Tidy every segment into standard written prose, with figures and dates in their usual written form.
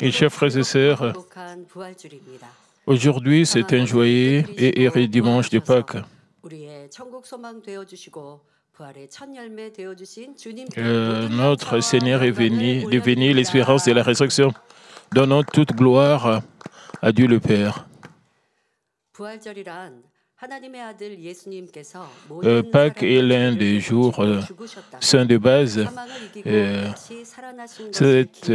Et chers frères et sœurs, aujourd'hui c'est un joyeux et heureux dimanche de Pâques. Notre Seigneur est venu, devenu l'espérance de la résurrection. Donnons toute gloire à Dieu le Père. Pâques est l'un des jours saints de base. Cette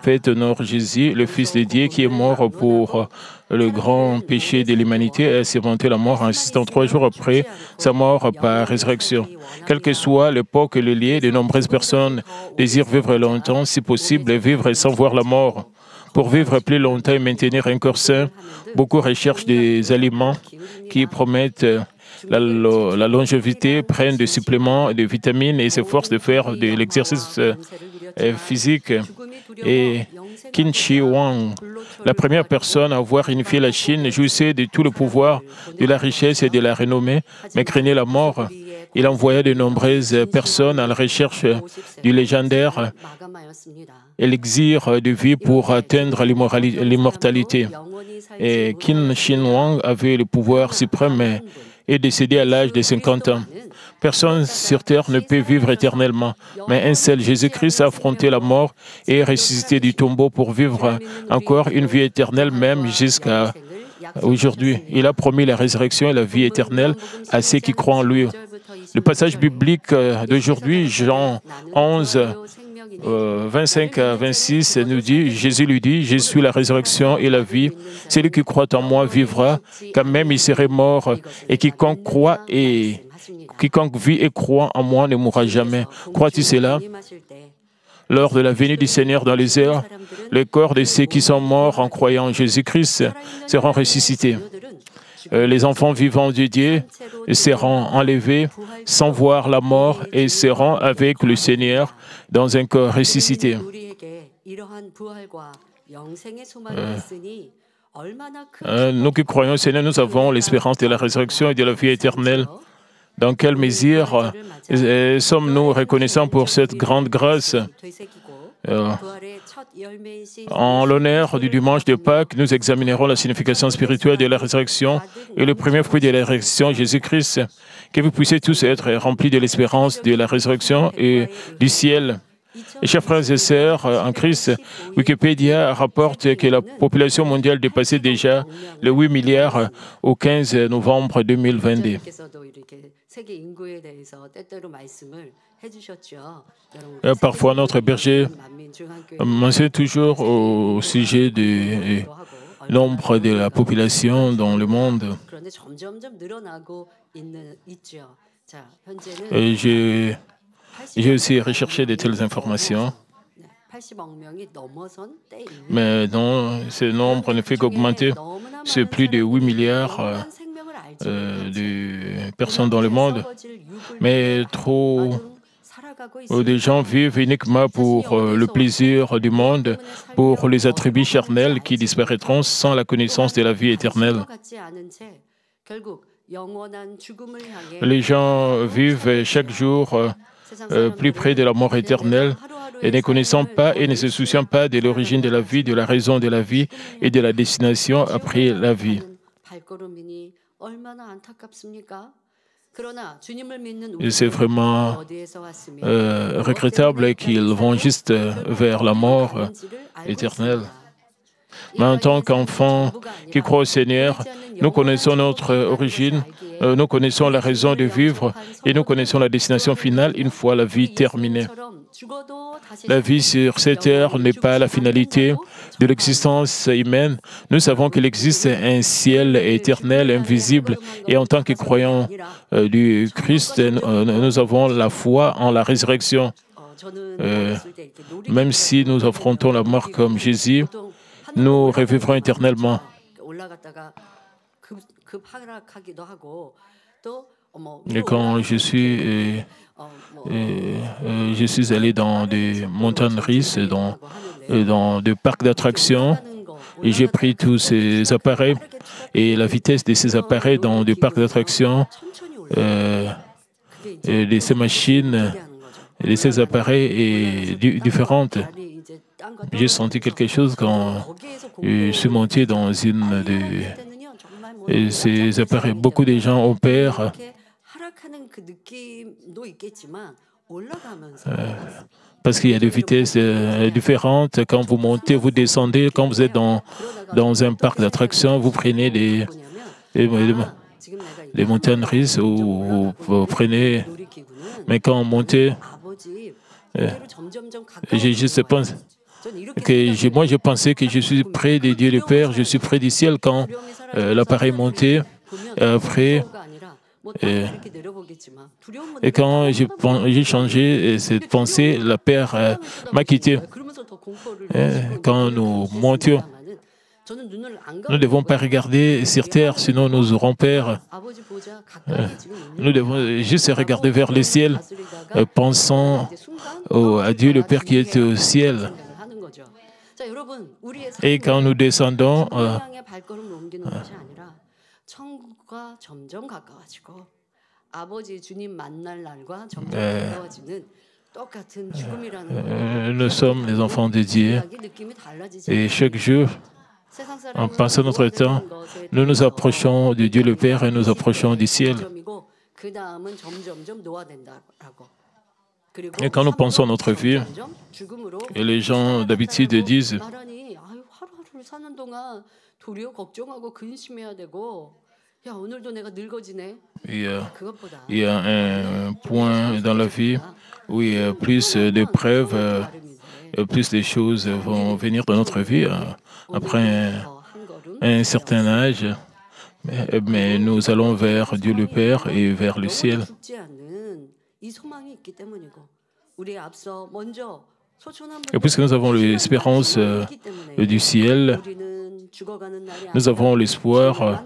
fête honore Jésus, le Fils de Dieu, qui est mort pour le grand péché de l'humanité et a surmonté la mort en ressuscitant 3 jours après sa mort par résurrection. Quelle que soit l'époque et le lieu, de nombreuses personnes désirent vivre longtemps, si possible, vivre sans voir la mort. Pour vivre plus longtemps et maintenir un corps sain, beaucoup recherchent des aliments qui promettent la longévité, prennent des suppléments de vitamines et s'efforcent de faire de l'exercice physique. Et Qin Shi Huang, la première personne à avoir unifié la Chine, jouissait de tout le pouvoir, de la richesse et de la renommée, mais craignait la mort. Il envoya de nombreuses personnes à la recherche du légendaire élixir de vie pour atteindre l'immortalité. Et Qin Shi Huang avait le pouvoir suprême et est décédé à l'âge de 50 ans. Personne sur terre ne peut vivre éternellement, mais un seul, Jésus-Christ, a affronté la mort et est ressuscité du tombeau pour vivre encore une vie éternelle, même jusqu'à aujourd'hui. Il a promis la résurrection et la vie éternelle à ceux qui croient en lui. Le passage biblique d'aujourd'hui, Jean 11, 25 à 26, nous dit, Jésus lui dit, « Je suis la résurrection et la vie. Celui qui croit en moi vivra, quand même il serait mort. Et quiconque vit et croit en moi ne mourra jamais. » Crois-tu cela? Lors de la venue du Seigneur dans les airs, le corps de ceux qui sont morts en croyant en Jésus-Christ seront ressuscités. Les enfants vivants de Dieu seront enlevés sans voir la mort et seront avec le Seigneur dans un corps ressuscité. Nous qui croyons au Seigneur, nous avons l'espérance de la résurrection et de la vie éternelle. Dans quelle mesure sommes-nous reconnaissants pour cette grande grâce? En l'honneur du dimanche de Pâques, nous examinerons la signification spirituelle de la résurrection et le premier fruit de la résurrection, Jésus-Christ. Que vous puissiez tous être remplis de l'espérance de la résurrection et du ciel. Et chers frères et sœurs en Christ, Wikipédia rapporte que la population mondiale dépassait déjà les 8 milliards au 15 novembre 2022. Parfois, notre berger mentionne toujours au sujet du nombre de la population dans le monde. J'ai aussi recherché de telles informations, mais non, ce nombre ne fait qu'augmenter. C'est plus de 8 milliards de personnes dans le monde, mais trop de gens vivent uniquement pour le plaisir du monde, pour les attributs charnels qui disparaîtront sans la connaissance de la vie éternelle. Les gens vivent chaque jour plus près de la mort éternelle et ne connaissant pas et ne se souciant pas de l'origine de la vie, de la raison de la vie et de la destination après la vie. Et c'est vraiment regrettable qu'ils vont juste vers la mort éternelle. Mais en tant qu'enfants qui croient au Seigneur, nous connaissons notre origine, nous connaissons la raison de vivre et nous connaissons la destination finale une fois la vie terminée. La vie sur cette terre n'est pas la finalité de l'existence humaine. Nous savons qu'il existe un ciel éternel, invisible, et en tant que croyants du Christ, nous avons la foi en la résurrection. Même si nous affrontons la mort comme Jésus, nous revivrons éternellement. Et quand je suis allé dans des montagnes russes, dans des parcs d'attractions, et j'ai pris tous ces appareils et la vitesse de ces appareils dans des parcs d'attractions, de ces machines de ces appareils est différente. J'ai senti quelque chose quand je suis monté dans une de ces appareils. Beaucoup de gens opèrent parce qu'il y a des vitesses différentes. Quand vous montez, vous descendez. Quand vous êtes dans un parc d'attractions, vous prenez les montagnes russes ou vous prenez. Mais quand on montait, je pense que moi, je pensais que je suis près de Dieu le Père, je suis près du ciel quand l'appareil montait. Après, et quand j'ai changé cette pensée, la Père m'a quitté. Quand nous montions, nous ne devons pas regarder sur terre, sinon nous aurons peur. Nous devons juste regarder vers le ciel, pensant à Dieu le Père qui est au ciel. Et quand nous descendons, nous sommes les enfants de Dieu et chaque jour, en passant notre temps, nous nous approchons de Dieu le Père et nous approchons du ciel. Et quand nous pensons à notre vie, et les gens d'habitude disent il y a un point dans la vie où il y a plus d'épreuves, plus de choses vont venir dans notre vie après un certain âge, mais nous allons vers Dieu le Père et vers le ciel. Et puisque nous avons l'espérance du ciel, nous avons l'espoir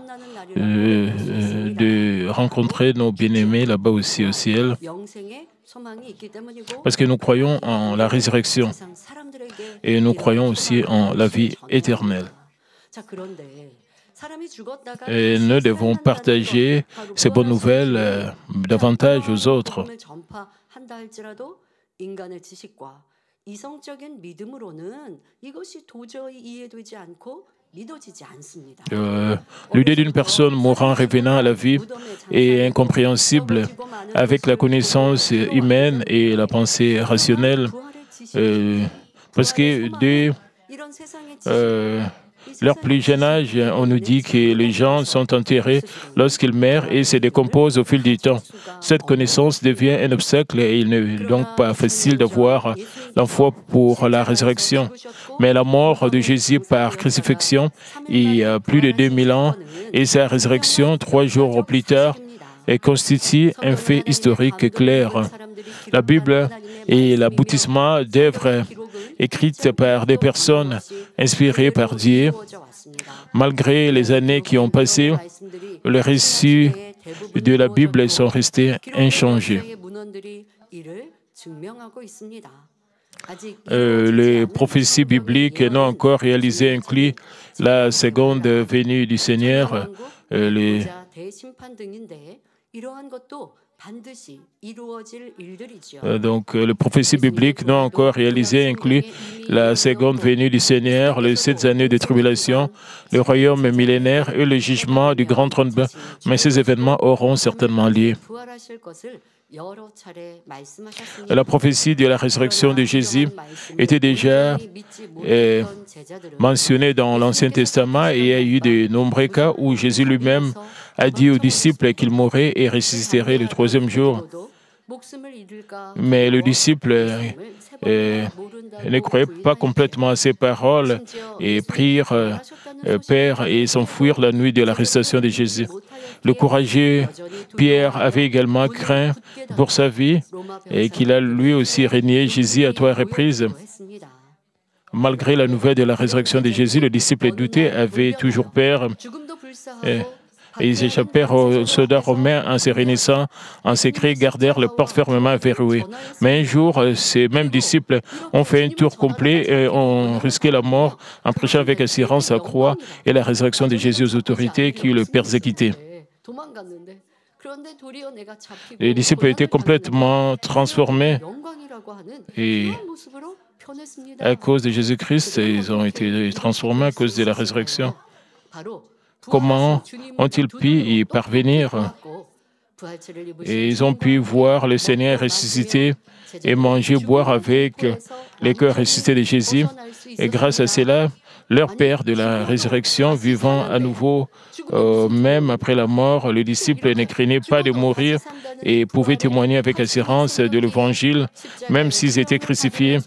de rencontrer nos bien-aimés là-bas aussi au ciel, parce que nous croyons en la résurrection et nous croyons aussi en la vie éternelle. Et nous devons partager ces bonnes nouvelles davantage aux autres. L'idée d'une personne mourant revenant à la vie est incompréhensible avec la connaissance humaine et la pensée rationnelle, parce que dès leur plus jeune âge, on nous dit que les gens sont enterrés lorsqu'ils meurent et se décomposent au fil du temps. Cette connaissance devient un obstacle et il n'est donc pas facile d'avoir la foi pour la résurrection. Mais la mort de Jésus par crucifixion, il y a plus de 2000 ans, et sa résurrection 3 jours plus tard, constitue un fait historique clair. La Bible est l'aboutissement d'œuvres écrites par des personnes inspirées par Dieu. Malgré les années qui ont passé, les récits de la Bible sont restés inchangés. Les prophéties bibliques non encore réalisées incluent la seconde venue du Seigneur, donc, les prophéties bibliques non encore réalisées incluent la seconde venue du Seigneur, les 7 années de tribulation, le royaume millénaire et le jugement du grand trône blanc. Mais ces événements auront certainement lieu. La prophétie de la résurrection de Jésus était déjà mentionnée dans l'Ancien Testament et il y a eu de nombreux cas où Jésus lui-même a dit aux disciples qu'il mourrait et ressusciterait le 3e jour. Mais le disciple ne croyait pas complètement à ces paroles et prirent peur et s'enfuirent la nuit de l'arrestation de Jésus. Le courageux Pierre avait également craint pour sa vie et qu'il a lui aussi renié Jésus à 3 reprises. Malgré la nouvelle de la résurrection de Jésus, le disciple douté avait toujours peur. Et ils échappèrent aux soldats romains en se réunissant en secret, gardèrent les portes fermement verrouillées. Mais un jour, ces mêmes disciples ont fait un tour complet et ont risqué la mort en prêchant avec assurance la croix et la résurrection de Jésus aux autorités qui le persécutaient. Les disciples étaient complètement transformés et à cause de Jésus-Christ, ils ont été transformés à cause de la résurrection. Comment ont-ils pu y parvenir? Et ils ont pu voir le Seigneur ressuscité et manger, boire avec les cœurs ressuscités de Jésus. Et grâce à cela, leur Père de la résurrection, vivant à nouveau, même après la mort, les disciples ne craignaient pas de mourir et pouvaient témoigner avec assurance de l'Évangile, même s'ils étaient crucifiés,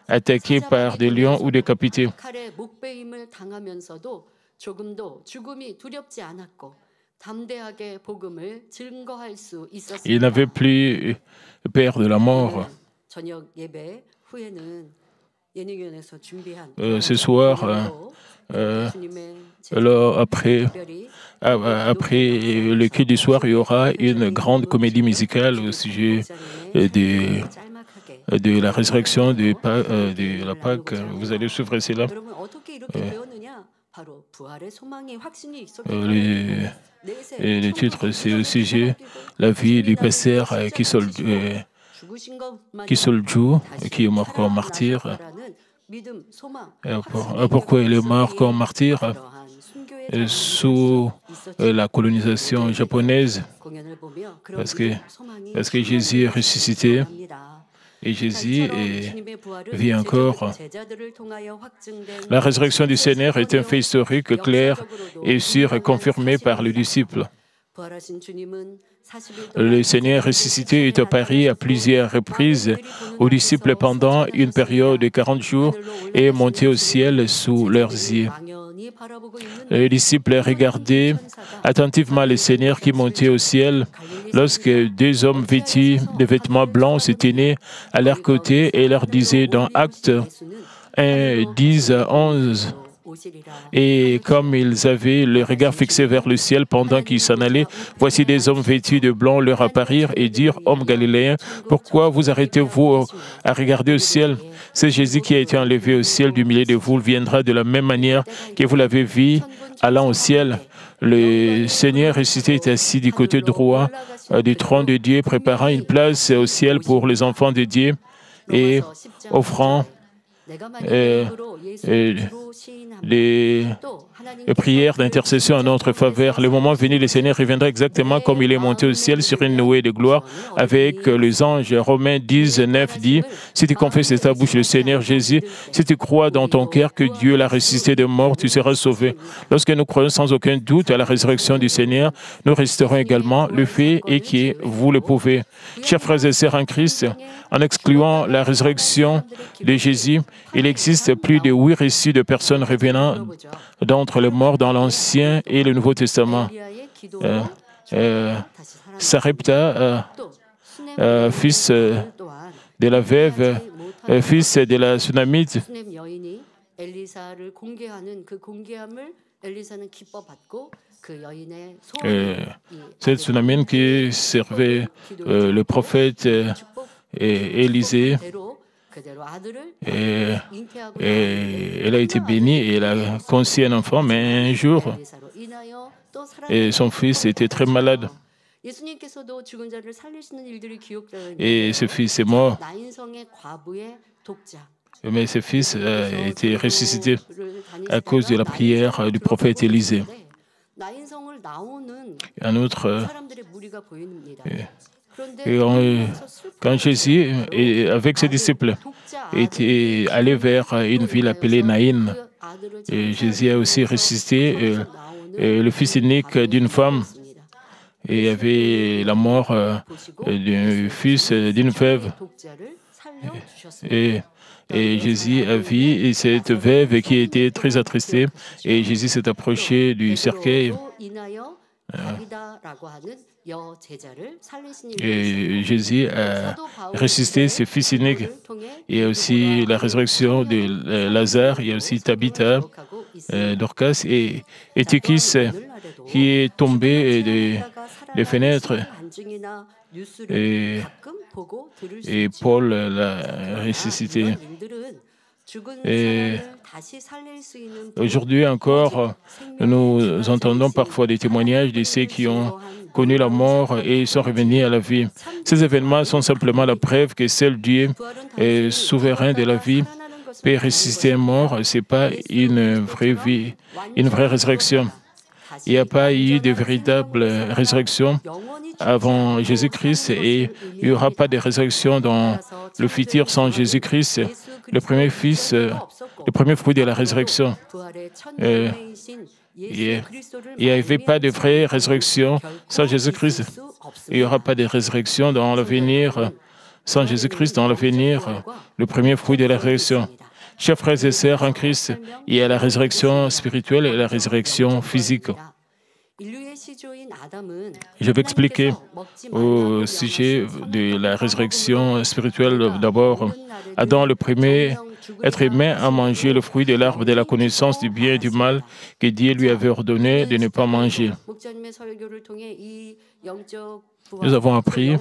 attaqués par des lions ou décapités. Ils n'avaient plus peur de la mort. Ce soir, alors après le culte du soir, il y aura une grande comédie musicale au sujet de la résurrection de la Pâque. Vous allez suivre cela. Le titre, c'est au sujet la vie du pasteur Kisolju, qui est mort comme martyr. Pourquoi il est mort comme martyr? Sous la colonisation japonaise, parce que Jésus est ressuscité et Jésus vit encore. La résurrection du Seigneur est un fait historique, clair et sûr, confirmé par les disciples. Le Seigneur ressuscité est apparu à plusieurs reprises aux disciples pendant une période de 40 jours et est monté au ciel sous leurs yeux. Les disciples regardaient attentivement le Seigneur qui montait au ciel lorsque deux hommes vêtus de vêtements blancs se tenaient à leur côté et leur disaient dans Actes 1, 10 à 11, et comme ils avaient le regard fixé vers le ciel pendant qu'ils s'en allaient, voici des hommes vêtus de blanc leur apparirent et dirent, « Hommes galiléens, pourquoi vous arrêtez-vous à regarder au ciel? C'est Jésus qui a été enlevé au ciel du milieu de vous, il viendra de la même manière que vous l'avez vu allant au ciel. » Le Seigneur ressuscité est assis du côté droit du trône de Dieu, préparant une place au ciel pour les enfants de Dieu et offrant les prières d'intercession en notre faveur. Le moment venu, le Seigneur reviendra exactement comme il est monté au ciel sur une nuée de gloire avec les anges. Romains 10, 9 dit, « Si tu confesses de ta bouche le Seigneur Jésus, si tu crois dans ton cœur que Dieu l'a ressuscité de mort, tu seras sauvé. » Lorsque nous croyons sans aucun doute à la résurrection du Seigneur, nous resterons également. Le fait est que vous le pouvez. Chers frères et sœurs en Christ, en excluant la résurrection de Jésus, il existe plus de 8 récits de personnes revenant d'entre les morts dans l'Ancien et le Nouveau Testament. Sarepta, fils de la veuve, fils de la Sunamite, cette Sunamite qui servait le prophète Élisée, et elle a été bénie et elle a conçu un enfant, mais un jour, son fils était très malade. Et ce fils est mort. Mais ce fils a été ressuscité à cause de la prière du prophète Élisée. Un autre, quand Jésus, avec ses disciples, était allé vers une ville appelée Naïn, et Jésus a aussi ressuscité le fils unique d'une femme, et il y avait la mort du fils d'une veuve. Et Jésus a vu cette veuve qui était très attristée, et Jésus s'est approché du cercueil. Et Jésus a ressuscité ses fils uniques. Il y a aussi la résurrection de Lazare, il y a aussi Tabitha, Dorcas et Tychis qui est tombé des fenêtres. Et Paul l'a ressuscité. Et aujourd'hui encore, nous entendons parfois des témoignages de ceux qui ont connu la mort et sont revenus à la vie. Ces événements sont simplement la preuve que seul Dieu est souverain de la vie. Peut ressusciter un mort, ce n'est pas une vraie vie, une vraie résurrection. Il n'y a pas eu de véritable résurrection avant Jésus-Christ et il n'y aura pas de résurrection dans le futur sans Jésus-Christ, le premier fils, le premier fruit de la résurrection. Il n'y avait pas de vraie résurrection sans Jésus-Christ. Il n'y aura pas de résurrection dans l'avenir sans Jésus-Christ dans l'avenir, le premier fruit de la résurrection. Chers frères et sœurs en Christ, il y a la résurrection spirituelle et la résurrection physique. Je vais expliquer au sujet de la résurrection spirituelle d'abord. Adam, le premier être humain, a mangé le fruit de l'arbre de la connaissance du bien et du mal que Dieu lui avait ordonné de ne pas manger. Nous avons appris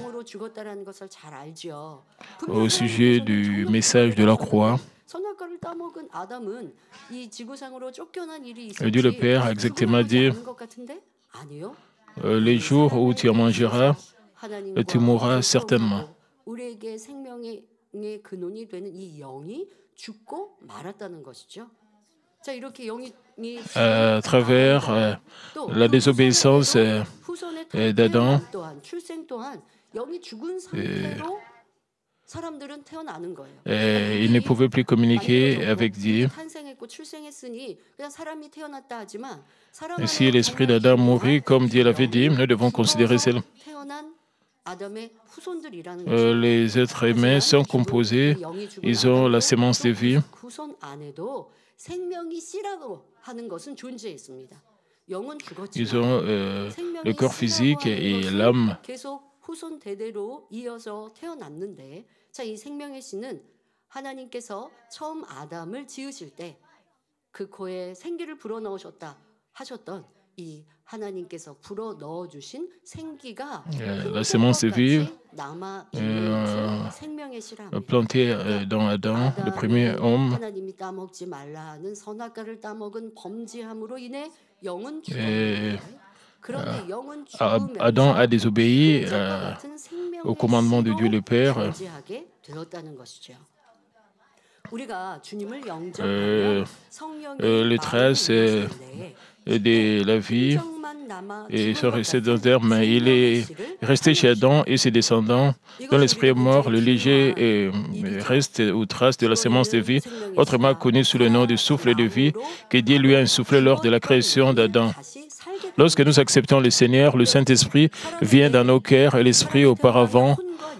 au sujet du message de la croix. Dieu le Père a exactement dit, les jours où tu en mangeras, tu mourras certainement. À travers la désobéissance d'Adam, il ne pouvait plus communiquer avec Dieu. Et si l'esprit d'Adam mourit, comme Dieu l'avait dit, nous devons considérer cela. Les êtres humains sont composés, ils ont la sémence de vie. Ils ont le corps physique et l'âme. 자, 이 생명의 씨는 하나님께서 처음 아담을 지으실 때 그 코에 생기를 불어넣으셨다 하셨던 이 하나님께서 불어넣어주신 생기가 la sémence vive plantée dans Adam, le premier homme. 하나님이 따먹지 말라 하는 선악과를 따먹은 범죄함으로 인해 영은 죽었는데 Adam a désobéi au commandement de Dieu le Père. Les traces de la vie et sont restées dans terre, mais il est resté chez Adam et ses descendants, dont l'esprit est mort, le léger reste ou trace de la sémence de vie, autrement connu sous le nom du souffle de vie, que Dieu lui a insufflé lors de la création d'Adam. Lorsque nous acceptons le Seigneur, le Saint-Esprit vient dans nos cœurs et l'Esprit auparavant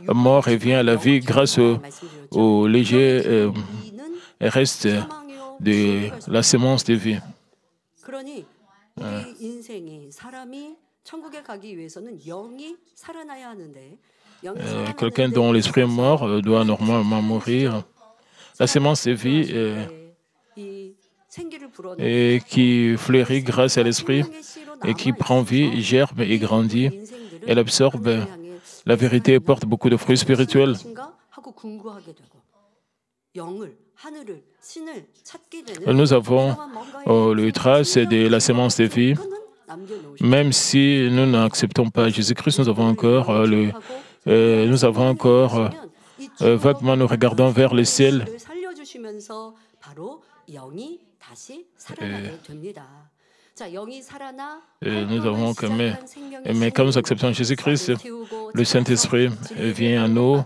mort revient à la vie grâce au léger reste de la sémence de vie. Quelqu'un dont l'esprit est mort doit normalement mourir. La sémence de vie et qui fleurit grâce à l'esprit et qui prend vie, germe et grandit. Elle absorbe la vérité et porte beaucoup de fruits spirituels. Nous avons le trace de la sémence de vie. Même si nous n'acceptons pas Jésus-Christ, nous avons encore vaguement nous regardons vers le ciel. Nous avons quand même, mais quand nous acceptons Jésus-Christ, le Saint-Esprit vient à nous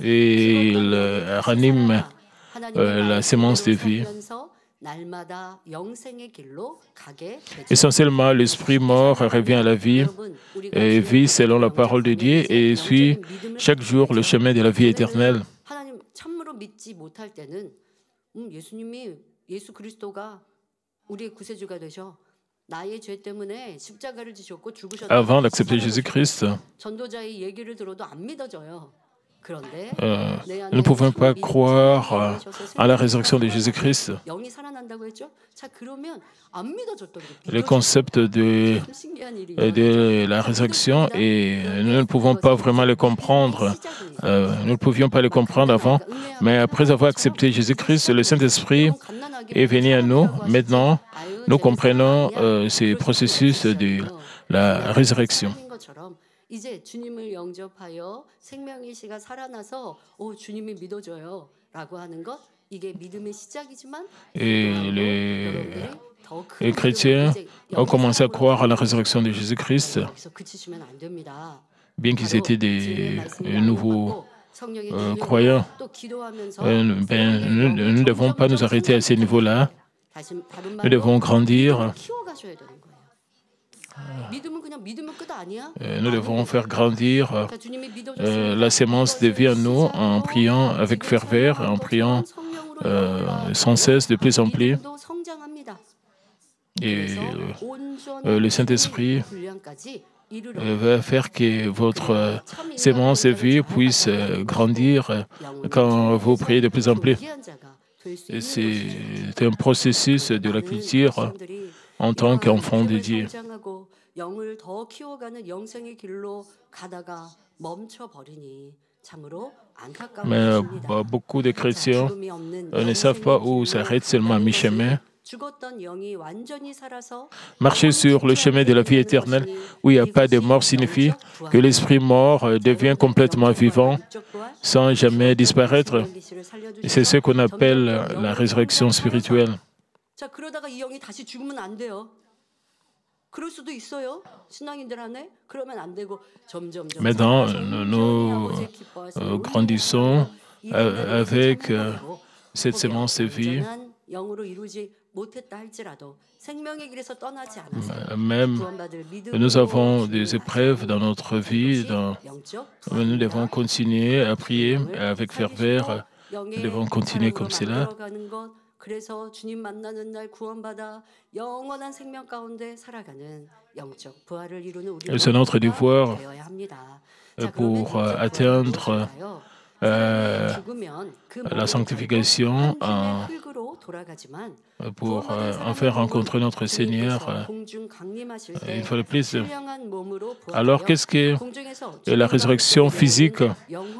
et il ranime la sémence de vie. Essentiellement, l'esprit mort revient à la vie et vit selon la parole de Dieu et suit chaque jour le chemin de la vie éternelle. Avant d'accepter Jésus-Christ, nous ne pouvons pas croire à la résurrection de Jésus-Christ. Le concept de la résurrection, et nous ne pouvons pas vraiment le comprendre. Nous ne pouvions pas le comprendre avant, mais après avoir accepté Jésus-Christ, le Saint-Esprit est venu à nous. Maintenant, nous comprenons ce processus de la résurrection. 이제 주님을 영접하여 생명의 씨가 살아나서 주님이 믿어줘요라고 하는 것 이게 믿음의 시작이지만 les chrétiens ont commencé à croire à la résurrection de Jésus-Christ, bien qu'ils étaient des nouveaux croyants. Nous ne devons pas nous arrêter à ce niveau-là. Nous devons grandir. Nous devons faire grandir la sémence de vie en nous en priant avec ferveur, en priant sans cesse, de plus en plus. Et le Saint-Esprit va faire que votre sémence de vie puisse grandir quand vous priez de plus en plus. C'est un processus de la culture en tant qu'enfant de Dieu. Mais beaucoup de chrétiens ne savent pas où s'arrête seulement à mi-chemin. Marcher sur le chemin de la vie éternelle, où il n'y a pas de mort, signifie que l'esprit mort devient complètement vivant sans jamais disparaître. Et c'est ce qu'on appelle la résurrection spirituelle. Maintenant, nous grandissons avec cette sémence de vie. Même nous avons des épreuves dans notre vie, nous devons continuer à prier avec ferveur, nous devons continuer comme cela. C'est notre devoir pour atteindre la sanctification, pour enfin rencontrer notre Seigneur une fois de plus. Alors, qu'est-ce que la résurrection physique?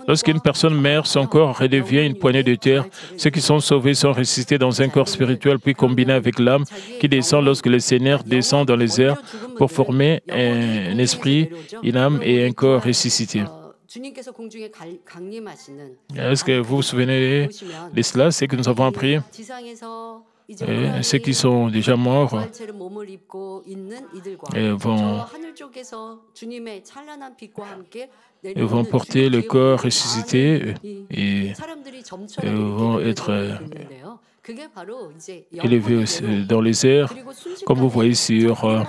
Lorsqu'une personne meurt, son corps redevient une poignée de terre. Ceux qui sont sauvés sont ressuscités dans un corps spirituel, puis combinés avec l'âme qui descend lorsque le Seigneur descend dans les airs pour former un esprit, une âme et un corps ressuscité. Est-ce que vous vous souvenez de cela? C'est que nous avons appris. Ceux qui sont déjà morts vont porter le corps ressuscité et vont être élevés dans les airs, comme vous voyez sur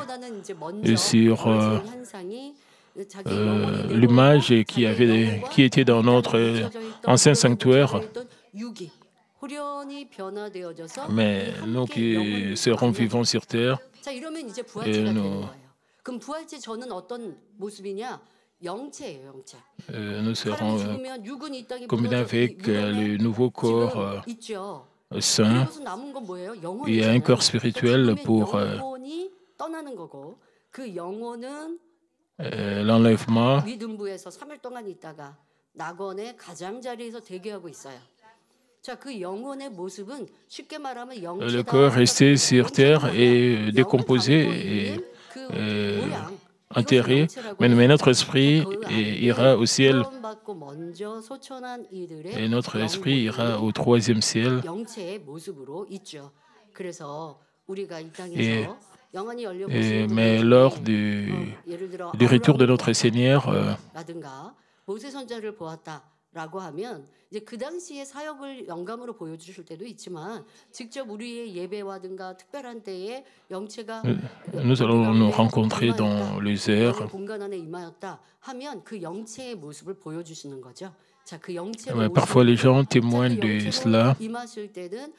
l'image qui était dans notre ancien sanctuaire. Mais nous qui serons vivants sur terre, nous serons combinés avec le nouveau corps saint. Il y a un corps spirituel pour l'enlèvement. Le corps resté sur terre est décomposé et enterré, mais notre esprit ira au ciel. Et notre esprit ira au troisième ciel. Mais lors du retour de notre Seigneur, 라고 하면 이제 그 당시의 사역을 영감으로 보여주실 때도 있지만 직접 우리의 예배와든가 특별한 때에 영체가 nous allons nous rencontrer dans les airs. 공간 안에 임하였다 하면 그 영체의 모습을 보여주시는 거죠. 자, 그 영체의 모습. Parfois les gens témoignent de cela. 임하실 때는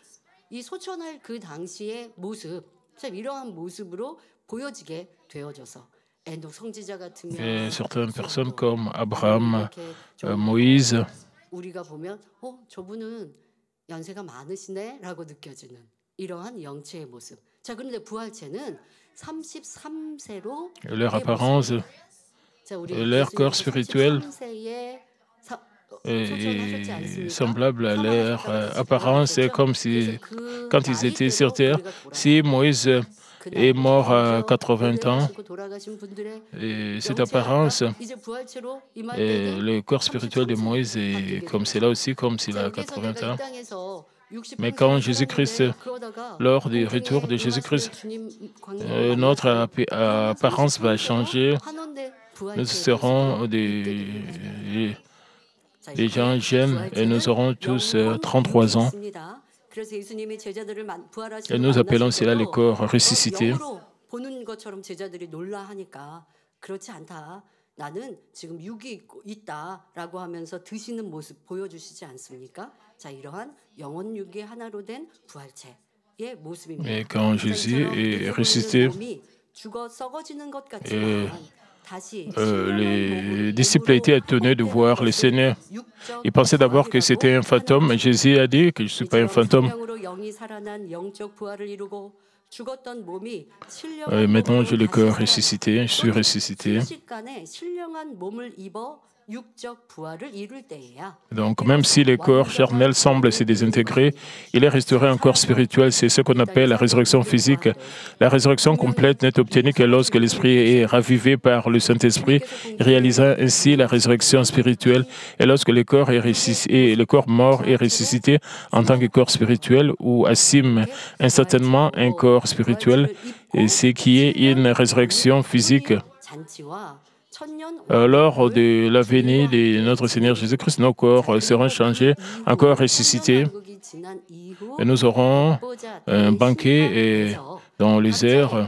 이 소천할 그 당시의 모습, 참 이러한 모습으로 보여지게 되어져서. Et certaines personnes comme Abraham, Moïse, 우리가 보면 저분은 연세가 많으시네라고 느껴지는 이러한 영체의 모습. 자, 그런데 부활체는 33세로 leur apparence, leur corps spirituel est semblable à leur apparence. C'est comme si, quand ils étaient sur terre, si Moïse est mort à 80 ans, et cette apparence, et le corps spirituel de Moïse est comme c'est là aussi, comme s'il a 80 ans. Mais quand Jésus-Christ, lors du retour de Jésus-Christ, notre apparence va changer. Nous serons des gens jeunes et nous aurons tous 33 ans. Et nous appelons cela les corps ressuscités. 나는 지금 육이 있다라고 하면서 드시는 모습 보여주시지 않습니까? 자, 이러한 영혼 육의 하나로 된 부활체의 모습입니다. Et quand Jésus est ressuscité, 죽어 썩어지는 것 같지만 les disciples étaient étonnés de voir le Seigneur. Ils pensaient d'abord que c'était un fantôme. Jésus a dit que je ne suis pas un fantôme. Maintenant, j'ai le corps ressuscité, je suis ressuscité. Donc, même si le corps charnel semble se désintégrer, il est restauré un corps spirituel. C'est ce qu'on appelle la résurrection physique. La résurrection complète n'est obtenue que lorsque l'esprit est ravivé par le Saint-Esprit, réalisant ainsi la résurrection spirituelle. Et lorsque le corps mort est ressuscité en tant que corps spirituel ou assume incertainement un corps spirituel, et ce qui est une résurrection physique. Lors de la venue de notre Seigneur Jésus-Christ, nos corps seront changés, un corps ressuscité. Et nous aurons un banquet dans les airs.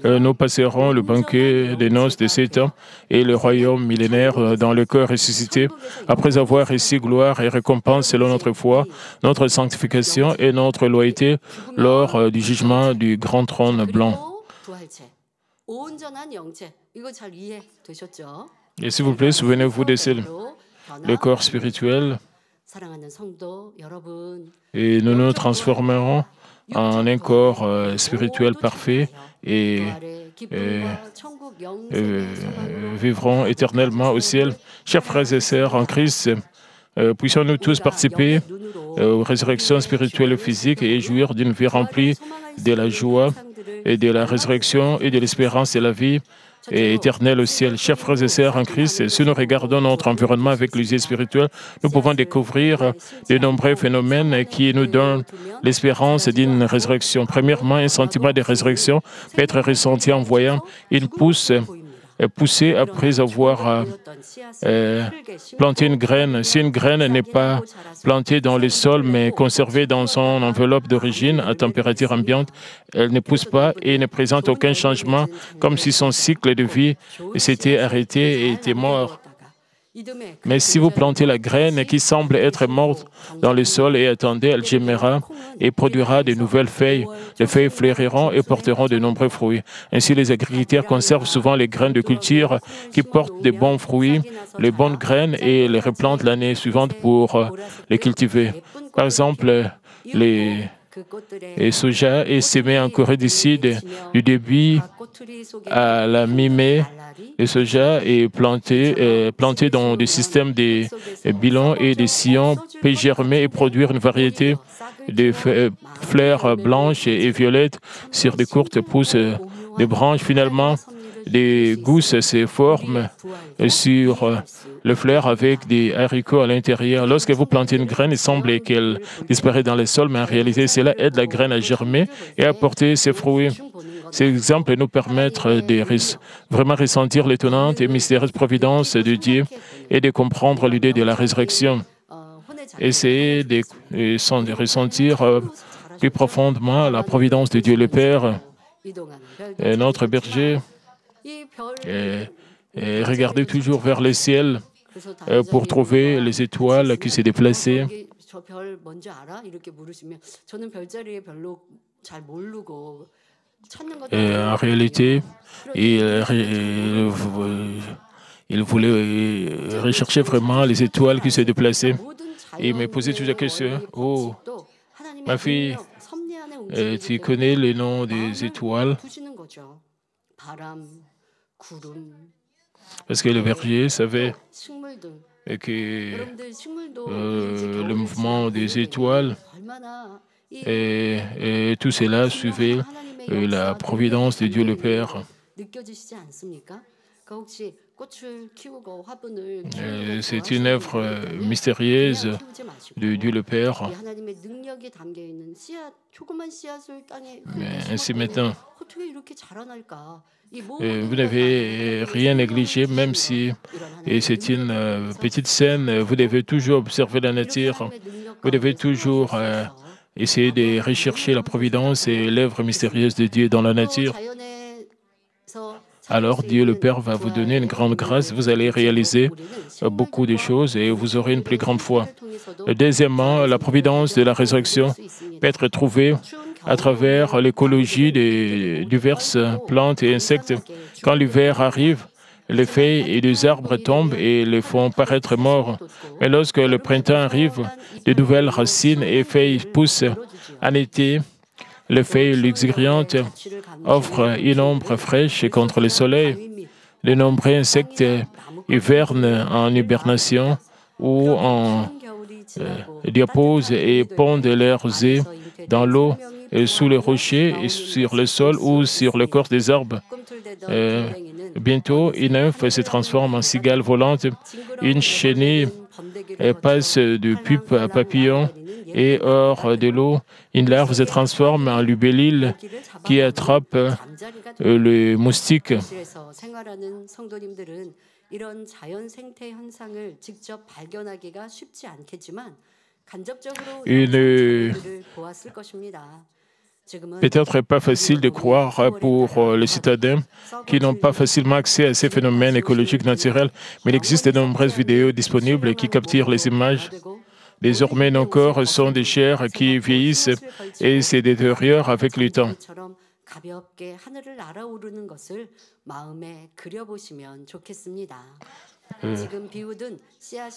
Nous passerons le banquet des noces de Satan et le royaume millénaire dans le corps ressuscité, après avoir reçu gloire et récompense selon notre foi, notre sanctification et notre loyauté lors du jugement du grand trône blanc. Et s'il vous plaît, souvenez-vous de le corps spirituel, et nous nous transformerons en un corps spirituel parfait et vivrons éternellement au ciel. Chers frères et sœurs en Christ, puissions-nous tous participer aux résurrections spirituelles et physiques et jouir d'une vie remplie de la joie et de la résurrection et de l'espérance de la vie et éternelle au ciel. Chers frères et sœurs en Christ, si nous regardons notre environnement avec les yeux spirituels, nous pouvons découvrir de nombreux phénomènes qui nous donnent l'espérance d'une résurrection. Premièrement, un sentiment de résurrection peut être ressenti en voyant une pousse poussée après avoir planté une graine. Si une graine n'est pas plantée dans le sol, mais conservée dans son enveloppe d'origine à température ambiante, elle ne pousse pas et ne présente aucun changement, comme si son cycle de vie s'était arrêté et était mort. Mais si vous plantez la graine qui semble être morte dans le sol et attendez, elle germera et produira de nouvelles feuilles. Les feuilles fleuriront et porteront de nombreux fruits. Ainsi, les agriculteurs conservent souvent les graines de culture qui portent de bons fruits, les bonnes graines et les replantent l'année suivante pour les cultiver. Par exemple, les soja est semé en Corée du Sud du début à la mi-mai. Le soja est planté dans des systèmes de bilans et de sillons, peut germer et produire une variété de fleurs blanches et violettes sur de courtes pousses de branches. Finalement, des gousses se forment sur le fleur avec des haricots à l'intérieur. Lorsque vous plantez une graine, il semble qu'elle disparaît dans le sol, mais en réalité, cela aide la graine à germer et à porter ses fruits. Ces exemples nous permettent de vraiment ressentir l'étonnante et mystérieuse providence de Dieu et de comprendre l'idée de la résurrection. Essayez de ressentir plus profondément la providence de Dieu le Père, notre berger, et regardez toujours vers le ciel pour trouver les étoiles qui se déplaçaient. En réalité, il voulait rechercher vraiment les étoiles qui se déplaçaient. Et il me posait toujours la question, « Oh, ma fille, tu connais les noms des étoiles ?» Parce que le berger savait que le mouvement des étoiles et tout cela suivait la providence de Dieu le Père. C'est une œuvre mystérieuse de Dieu le Père. Mais ainsi maintenant, vous n'avez rien négligé, même si c'est une petite scène, vous devez toujours observer la nature, vous devez toujours essayer de rechercher la providence et l'œuvre mystérieuse de Dieu dans la nature. Alors Dieu le Père va vous donner une grande grâce, vous allez réaliser beaucoup de choses et vous aurez une plus grande foi. Deuxièmement, la providence de la résurrection peut être trouvée à travers l'écologie des diverses plantes et insectes. Quand l'hiver arrive, les feuilles et les arbres tombent et les font paraître morts. Mais lorsque le printemps arrive, de nouvelles racines et feuilles poussent. En été, les feuilles luxuriantes offrent une ombre fraîche contre le soleil. De nombreux insectes hivernent en hibernation ou en diapause et pondent leurs œufs dans l'eau, sous les rochers, et sur le sol ou sur l'écorce des arbres. Bientôt, une nymphe se transforme en cigale volante. Une chenille passe de pupe à papillon et hors de l'eau, une larve se transforme en libellule qui attrape le moustique. Peut-être pas facile de croire pour les citadins qui n'ont pas facilement accès à ces phénomènes écologiques naturels, mais il existe de nombreuses vidéos disponibles qui capturent les images. Désormais, nos corps sont des chairs qui vieillissent et se détériorent avec le temps.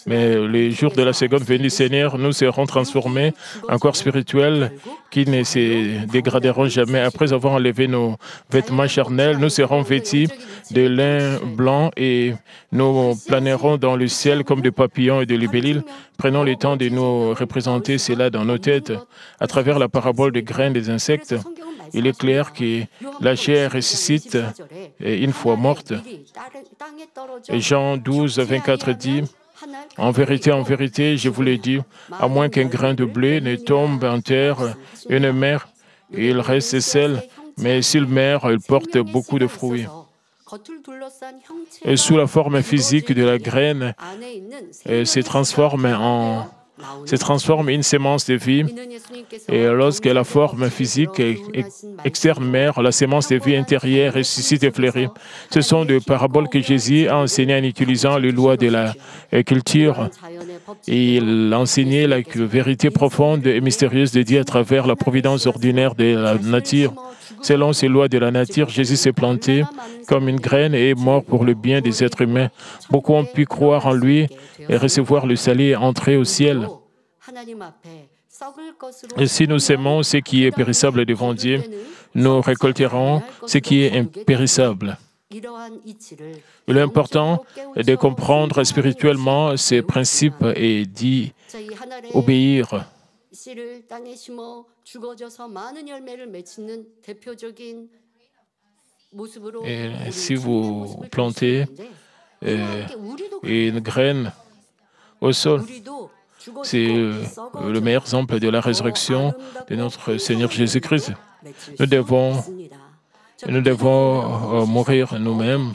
Mais les jours de la seconde venue du Seigneur, nous serons transformés en corps spirituels qui ne se dégraderont jamais. Après avoir enlevé nos vêtements charnels, nous serons vêtus de lin blanc et nous planerons dans le ciel comme des papillons et des libellules. Prenons le temps de nous représenter cela dans nos têtes à travers la parabole des graines des insectes. Il est clair que la chair ressuscite une fois morte. Et Jean 12, 24 dit, « En vérité, je vous le dis, à moins qu'un grain de blé ne tombe en terre et ne meure, il reste seul, mais s'il meurt, il porte beaucoup de fruits. » Et sous la forme physique de la graine, se transforme une sémence de vie. Et lorsque la forme physique externe meurt, la sémence de vie intérieure ressuscite et fleurit. Ce sont des paraboles que Jésus a enseignées en utilisant les lois de la culture. Il enseignait la vérité profonde et mystérieuse de Dieu à travers la providence ordinaire de la nature. Selon ces lois de la nature, Jésus s'est planté comme une graine et est mort pour le bien des êtres humains. Beaucoup ont pu croire en lui et recevoir le salut et entrer au ciel. Et si nous sémons ce qui est périssable devant Dieu, nous récolterons ce qui est impérissable. L'important est de comprendre spirituellement ces principes et d'y obéir. Et si vous plantez une graine au sol, c'est le meilleur exemple de la résurrection de notre Seigneur Jésus-Christ. Nous devons mourir nous-mêmes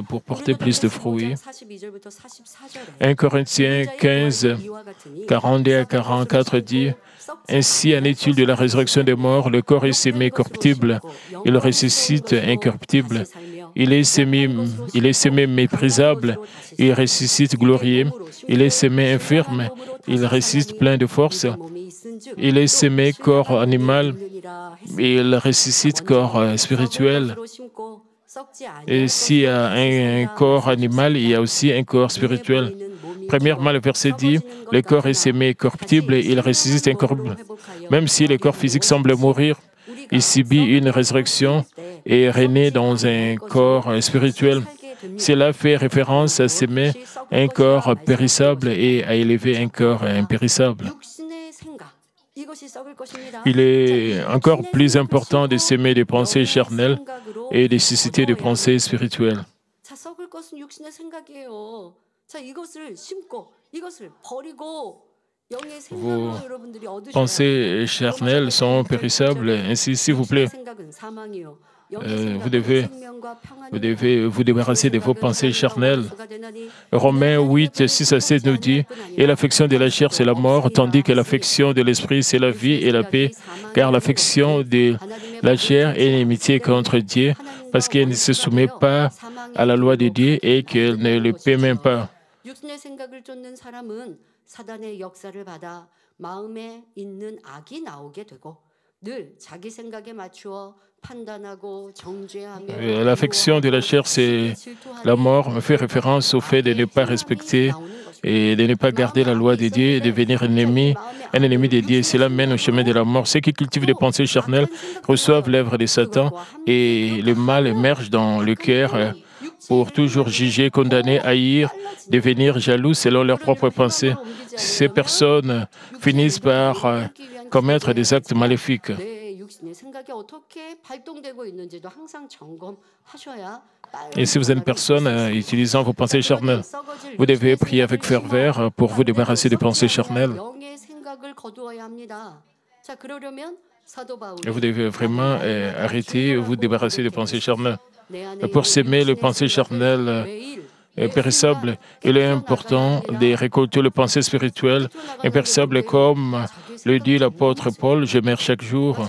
pour porter plus de fruits. 1 Corinthiens 15, 42 à 44 dit « Ainsi en est-il de la résurrection des morts, le corps est sémé corruptible, il ressuscite incorruptible, Il est semé méprisable, il ressuscite glorieux. Il est semé infirme, il ressuscite plein de force. Il est semé corps animal, et il ressuscite corps spirituel. Et s'il y a un corps animal, il y a aussi un corps spirituel. Premièrement, le verset dit, le corps est semé corruptible et il ressuscite incorruptible. Même si le corps physique semble mourir, il subit une résurrection et renaît dans un corps spirituel. Cela fait référence à s'aimer un corps périssable et à élever un corps impérissable. Il est encore plus important de s'aimer des pensées charnelles et de susciter des pensées spirituelles. Vos pensées charnelles sont périssables. Ainsi, s'il vous plaît, vous devez vous débarrasser de vos pensées charnelles. Romains 8, 6 à 7 nous dit « Et l'affection de la chair, c'est la mort, tandis que l'affection de l'esprit, c'est la vie et la paix. Car l'affection de la chair est inimitié contre Dieu, parce qu'elle ne se soumet pas à la loi de Dieu et qu'elle ne le paie même pas. » L'affection de la chair, c'est la mort, me fait référence au fait de ne pas respecter et de ne pas garder la loi de Dieu et de devenir un ennemi de Dieu. Cela mène au chemin de la mort. Ceux qui cultivent des pensées charnelles reçoivent l'œuvre de Satan et le mal émerge dans le cœur pour toujours juger, condamner, haïr, devenir jaloux selon leurs propres pensées. Ces personnes finissent par commettre des actes maléfiques. Et si vous êtes une personne utilisant vos pensées charnelles, vous devez prier avec ferveur pour vous débarrasser des pensées charnelles. Et vous devez vraiment arrêter, vous débarrasser des pensées charnelles. Pour s'aimer les pensées charnelles périssables, il est important de récolter les pensées spirituelles impérissables comme le dit l'apôtre Paul, je meurs chaque jour.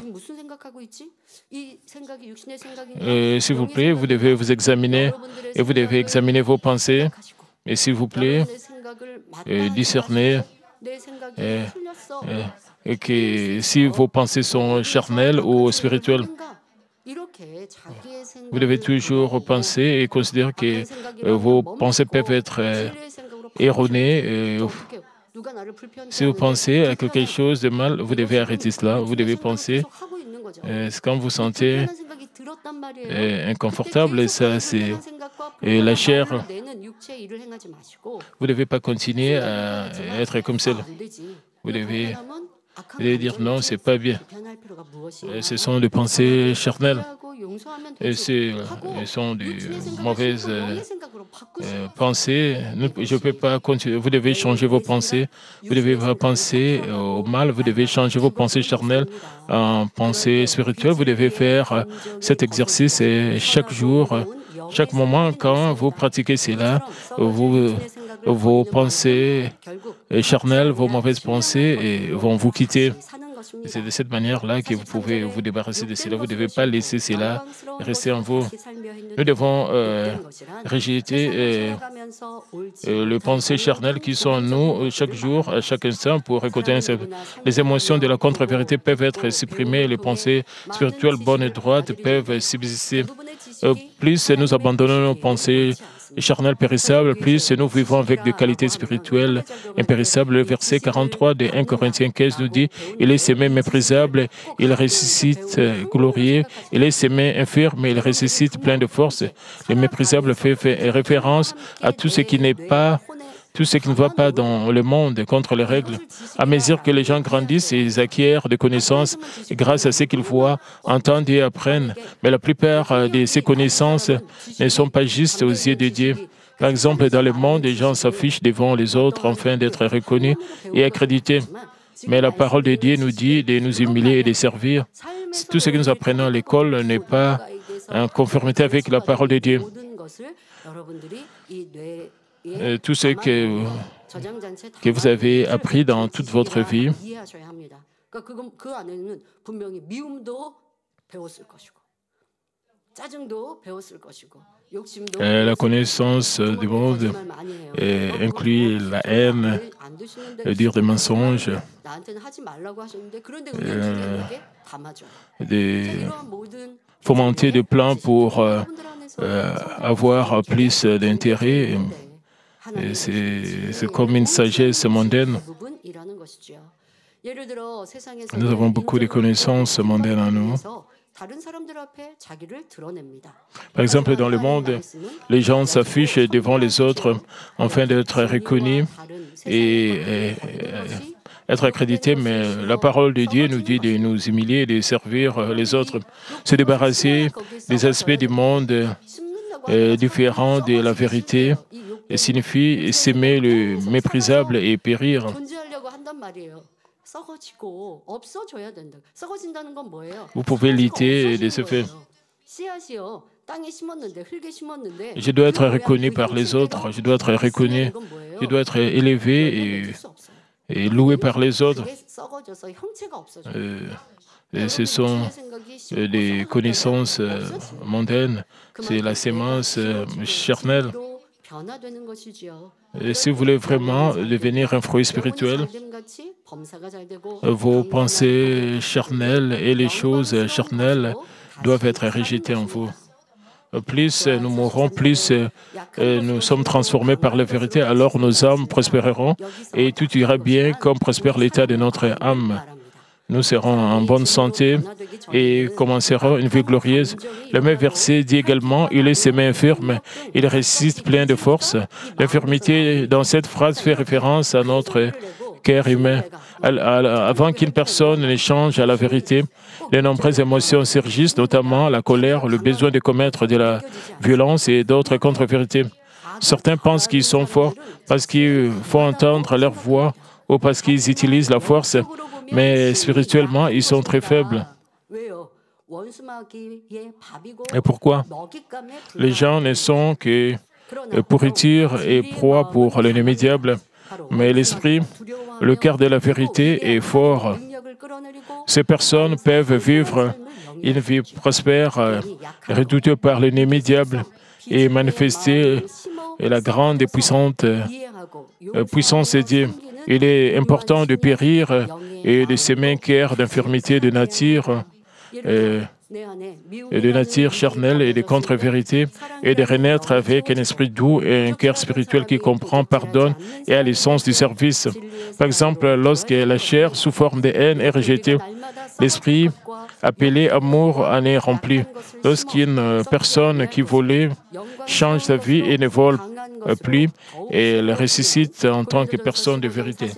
S'il vous plaît, vous devez vous examiner et vous devez examiner vos pensées. Et s'il vous plaît, discerner et que si vos pensées sont charnelles ou spirituelles, vous devez toujours penser et considérer que vos pensées peuvent être erronées. Si vous pensez à quelque chose de mal, vous devez arrêter cela. Vous devez penser. Quand vous sentez inconfortable, ça c'est la chair. Vous ne devez pas continuer à être comme celle. Vous devez dire non, c'est pas bien. Ce sont des pensées charnelles. Ce sont des mauvaises pensées. Je ne peux pas continuer. Vous devez changer vos pensées. Vous devez pas penser au mal. Vous devez changer vos pensées charnelles en pensées spirituelles. Vous devez faire cet exercice et chaque jour, chaque moment, quand vous pratiquez cela, vos pensées charnelles, vos mauvaises pensées vont vous quitter. C'est de cette manière-là que vous pouvez vous débarrasser de cela. Vous ne devez pas laisser cela rester en vous. Nous devons rejeter les pensées charnelles qui sont en nous chaque jour, à chaque instant, pour récolter les émotions de la contre-vérité peuvent être supprimées, les pensées spirituelles bonnes et droites peuvent subsister. Plus nous abandonnons nos pensées charnelles périssables, plus nous vivons avec des qualités spirituelles impérissables. Le verset 43 de 1 Corinthiens 15 nous dit « Il est semé méprisable, il ressuscite glorieux. Il est semé infirme, il ressuscite plein de force. » Le méprisable fait référence à tout ce qui n'est pas tout ce qui ne va pas dans le monde contre les règles. À mesure que les gens grandissent, ils acquièrent des connaissances grâce à ce qu'ils voient, entendent et apprennent. Mais la plupart de ces connaissances ne sont pas justes aux yeux de Dieu. Par exemple, dans le monde, les gens s'affichent devant les autres afin d'être reconnus et accrédités. Mais la parole de Dieu nous dit de nous humilier et de servir. Si tout ce que nous apprenons à l'école n'est pas en conformité avec la parole de Dieu, tout ce que vous avez appris dans toute votre vie, La connaissance du monde inclut la haine, dire des mensonges, fomenter des plans pour avoir plus d'intérêt. C'est comme une sagesse mondaine. Nous avons beaucoup de connaissances mondaines en nous. Par exemple, dans le monde, les gens s'affichent devant les autres afin d'être reconnus et être accrédités, mais la parole de Dieu nous dit de nous humilier et de servir les autres, se débarrasser des aspects du monde différents de la vérité et signifie s'aimer le méprisable et périr. Vous pouvez lutter de ce fait. Je dois être reconnu par les autres, je dois être reconnu, je dois être élevé et loué par les autres. Ce sont des connaissances mondaines, c'est la sémence charnelle. Et si vous voulez vraiment devenir un fruit spirituel, vos pensées charnelles et les choses charnelles doivent être rejetées en vous. Plus nous mourrons, plus nous sommes transformés par la vérité, alors nos âmes prospéreront et tout ira bien comme prospère l'état de notre âme. Nous serons en bonne santé et commencerons une vie glorieuse. Le même verset dit également, il est semé infirme, il résiste plein de force. L'infirmité dans cette phrase fait référence à notre cœur humain. Avant qu'une personne ne change à la vérité, de nombreuses émotions surgissent, notamment la colère, le besoin de commettre de la violence et d'autres contre-vérités. Certains pensent qu'ils sont forts parce qu'il faut entendre leur voix ou parce qu'ils utilisent la force, mais spirituellement, ils sont très faibles. Et pourquoi? Les gens ne sont que pourriture et proie pour l'ennemi diable, mais l'esprit, le cœur de la vérité est fort. Ces personnes peuvent vivre une vie prospère, redoutée par l'ennemi diable, et manifester la grande et puissante puissance de Dieu. Il est important de périr et de s'aimer un cœur d'infirmité de nature charnelle et de contre-vérité, et de renaître avec un esprit doux et un cœur spirituel qui comprend, pardonne et a l'essence du service. Par exemple, lorsque la chair, sous forme de haine, est rejetée, l'esprit, appelé amour, en est rempli. Lorsqu'une personne qui volait change sa vie et ne vole plus, et elle ressuscite en tant que personne de vérité.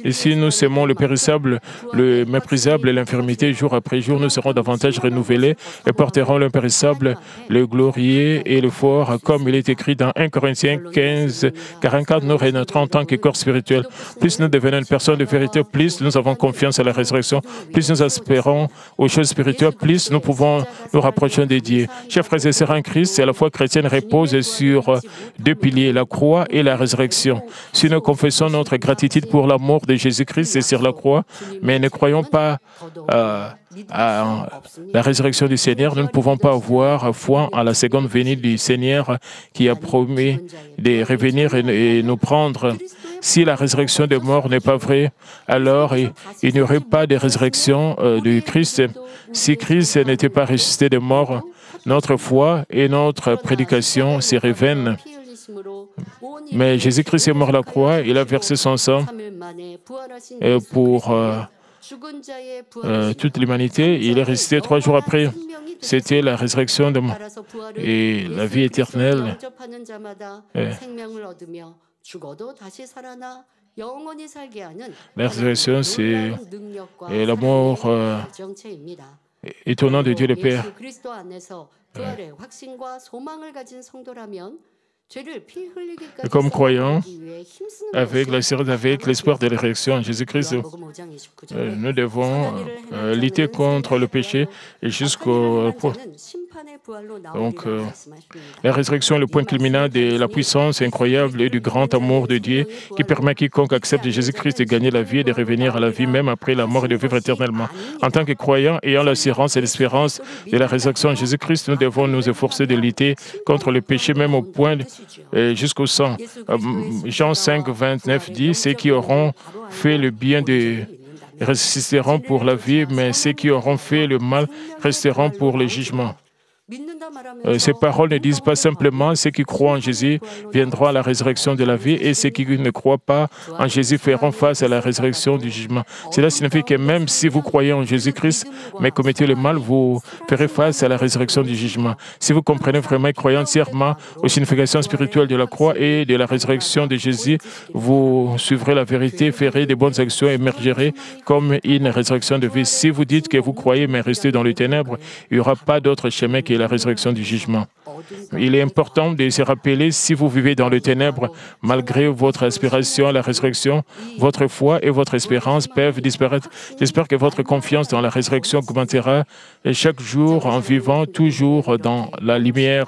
Et si nous aimons le périssable, le méprisable et l'infirmité, jour après jour, nous serons davantage renouvelés et porterons l'impérissable, le glorieux et le fort, comme il est écrit dans 1 Corinthiens 15, 44, nous renaîtrons en tant que corps spirituel. Plus nous devenons une personne de vérité, plus nous avons confiance à la résurrection, plus nous aspirons aux choses spirituelles, plus nous pouvons nous rapprocher de Dieu. Chers frères et sœurs en Christ, la foi chrétienne repose sur deux piliers, la croix et la résurrection. Si nous confessons notre gratitude pour la mort de Jésus-Christ sur la croix, mais ne croyons pas à la résurrection du Seigneur, nous ne pouvons pas avoir foi à la seconde venue du Seigneur qui a promis de revenir et nous prendre. Si la résurrection des morts n'est pas vraie, alors il n'y aurait pas de résurrection de Christ. Si Christ n'était pas ressuscité des morts, notre foi et notre prédication seraient vaines. Mais Jésus-Christ est mort à la croix, il a versé son sang pour toute l'humanité. Il est ressuscité 3 jours après. C'était la résurrection et la vie éternelle. La résurrection, c'est l'amour étonnant de Dieu le Père. Comme croyants, avec l'espoir de la résurrection en Jésus-Christ, nous devons lutter contre le péché et jusqu'au... Donc, la résurrection est le point culminant de la puissance incroyable et du grand amour de Dieu qui permet à quiconque accepte Jésus-Christ de gagner la vie et de revenir à la vie même après la mort et de vivre éternellement. En tant que croyants, ayant l'assurance et l'espérance de la résurrection en Jésus-Christ, nous devons nous efforcer de lutter contre le péché même au point jusqu'au sang. Jean 5, 29 dit « Ceux qui auront fait le bien resteront pour la vie, mais ceux qui auront fait le mal resteront pour le jugement. » Ces paroles ne disent pas simplement ceux qui croient en Jésus viendront à la résurrection de la vie et ceux qui ne croient pas en Jésus feront face à la résurrection du jugement. Cela signifie que même si vous croyez en Jésus-Christ, mais commettez le mal, vous ferez face à la résurrection du jugement. Si vous comprenez vraiment et croyez entièrement aux significations spirituelles de la croix et de la résurrection de Jésus, vous suivrez la vérité, ferez de bonnes actions et émergerez comme une résurrection de vie. Si vous dites que vous croyez mais restez dans les ténèbres, il n'y aura pas d'autre chemin que la résurrection du jugement. Il est important de se rappeler, si vous vivez dans les ténèbres, malgré votre aspiration à la résurrection, votre foi et votre espérance peuvent disparaître. J'espère que votre confiance dans la résurrection augmentera et chaque jour en vivant toujours dans la lumière.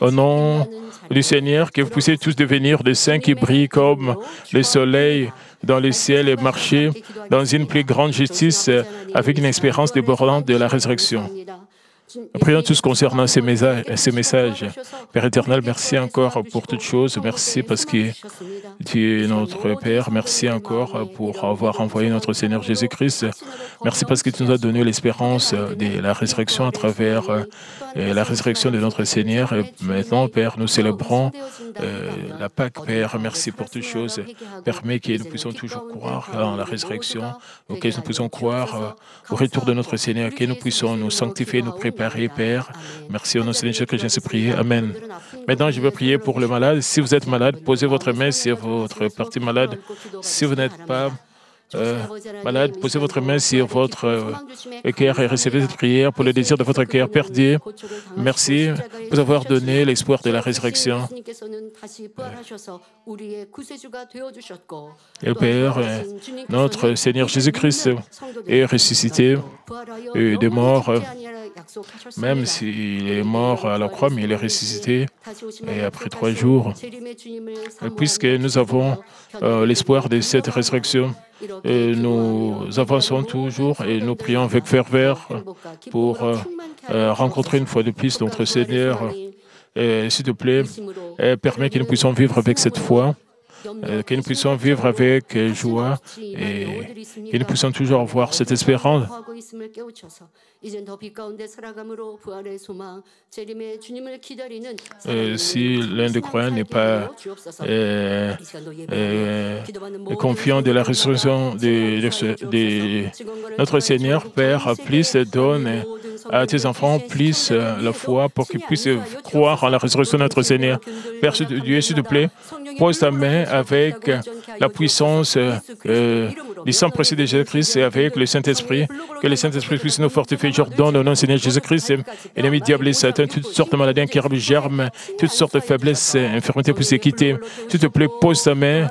Au nom du Seigneur, que vous puissiez tous devenir des saints qui brillent comme le soleil dans le ciel et marcher dans une plus grande justice avec une espérance débordante de la résurrection. Prions tous concernant ces messages. Père éternel, merci encore pour toutes choses. Merci parce que tu es notre Père. Merci encore pour avoir envoyé notre Seigneur Jésus-Christ. Merci parce que tu nous as donné l'espérance de la résurrection à travers la résurrection de notre Seigneur. Et maintenant, Père, nous célébrons la Pâque, Père. Merci pour toutes choses. Permets que nous puissions toujours croire en la résurrection, que nous puissions croire au retour de notre Seigneur, que nous puissions nous sanctifier, nous préparer, Père. Merci au nom de Seigneur Jésus que j'ai prié. Amen. Maintenant, je vais prier pour le malade. Si vous êtes malade, posez votre main sur votre partie malade. Si vous n'êtes pas malade, posez votre main sur votre cœur et recevez cette prière pour le désir de votre cœur. Père Dieu, merci pour avoir donné l'espoir de la résurrection. Et Père, notre Seigneur Jésus-Christ est ressuscité des morts, même s'il est mort à la croix, mais il est ressuscité et après 3 jours. Et puisque nous avons l'espoir de cette résurrection, et nous avançons toujours et nous prions avec ferveur pour rencontrer une fois de plus notre Seigneur. S'il te plaît, permets que nous puissions vivre avec cette foi, que nous puissions vivre avec joie et que nous puissions toujours avoir cette espérance. Si l'un des croyants n'est pas confiant de la résurrection de notre Seigneur, Père, plus donne à tes enfants plus la foi pour qu'ils puissent croire en la résurrection de notre Seigneur. Père Dieu, s'il te plaît, pose ta main avec la puissance du sang précieux de Jésus-Christ et avec le Saint-Esprit, que le Saint-Esprit puisse nous fortifier aujourd'hui au nom du Seigneur Jésus-Christ. Ennemi, diable et Satan, toutes sortes de maladies incurables, germes, toutes sortes de faiblesses, infirmités puissent quitter. S'il te plaît, pose ta main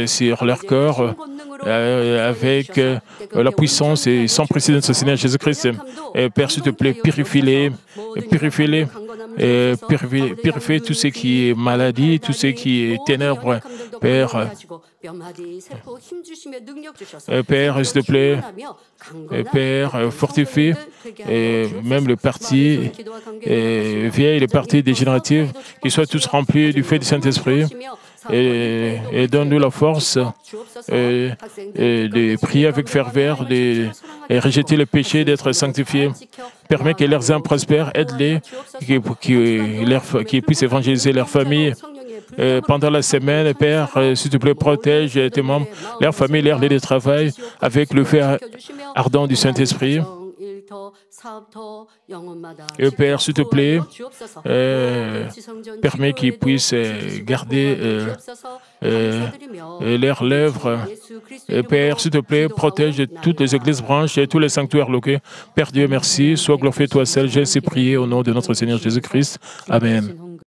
sur leur corps avec la puissance et sans précision de notre Seigneur Jésus-Christ. Père, s'il te plaît, purifie-les, purifie tout ce qui est maladie, tout ce qui est ténèbres, Père. Père, s'il te plaît, Père, fortifie même le parti vieil, les partis dégénératifs, qu'ils soient tous remplis du fait du Saint-Esprit et donne-nous la force de prier avec ferveur, de rejeter le péché, d'être sanctifiés. Permets que leurs âmes prospèrent, aide-les, qu'ils puissent évangéliser leur famille. Pendant la semaine, Père, s'il te plaît, protège tes membres, leur famille, leur lieu de travail, avec le feu ardent du Saint-Esprit. Et Père, s'il te plaît, permets qu'ils puissent garder leurs lèvres. Et Père, s'il te plaît, protège toutes les églises branches et tous les sanctuaires locaux. Père Dieu, merci. Sois glorifié toi seul. J'ai ainsi prié au nom de notre Seigneur Jésus-Christ. Amen.